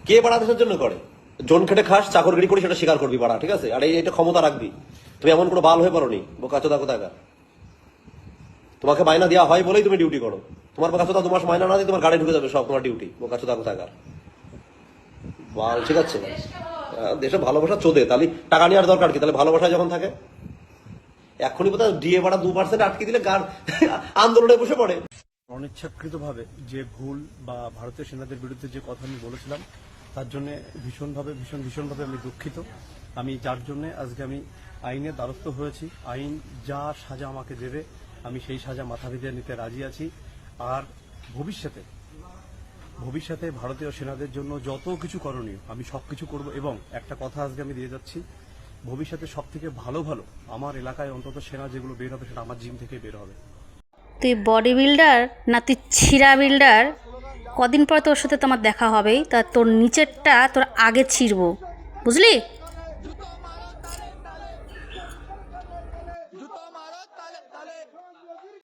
কে বাড়া দেশের জন্য করে? জন খেটে খাস, চাকরগিরি করি, সেটা স্বীকার করবি বাড়া, ঠিক আছে? আর এটা ক্ষমতা রাখবি। তুমি এমন কোনো বাল হয়ে পারোনি, বোকাচোদা কোথাকার। তোমাকে মাইনা দেওয়া হয় বলেই তুমি ডিউটি করো। তোমার বোকাচোদা 2 মাস মাইনা না দিয়ে তোমার গাড়ি ঢুকে যাবে সব তোমার ডিউটি, বোকাচোদা কোথাকার বাল, ঠিক আছে? দেশে ভালোবাসা চোদে, তাহলে টাকা নেওয়ার দরকার কি? তাহলে ভালোবাসায় যখন থাকে এখনই বোধহয় ডিএ ভাড়া 2% আটকে দিলে গান আন্দোলনে বসে পড়ে। অনিচ্ছাকৃতভাবে যে ভুল বা ভারতীয় সেনাদের বিরুদ্ধে যে কথা আমি বলেছিলাম তার জন্য ভীষণভাবে আমি দুঃখিত। আমি যার জন্য আজকে আমি আইনের দ্বারস্থ হয়েছি। আইন যা সাজা আমাকে দেবে আমি সেই সাজা মাথা ভেজে নিতে রাজি আছি। আর ভবিষ্যতে ভারতীয় সেনাদের জন্য যত কিছু করণীয় আমি সবকিছু করব। এবং একটা কথা আজকে আমি দিয়ে যাচ্ছি, ভবিষ্যতে সব থেকে ভালো আমার এলাকায় অন্তত সেনা যেগুলো বের হবে সেটা আমার জিম থেকে বের হবে। তুই বডি বিল্ডার না তুই ছিঁড়া বিল্ডার? কদিন পর তোর সাথে তোমার দেখা হবেই, তা তোর নিচেরটা তোর আগে ছিঁড়বো, বুঝলি?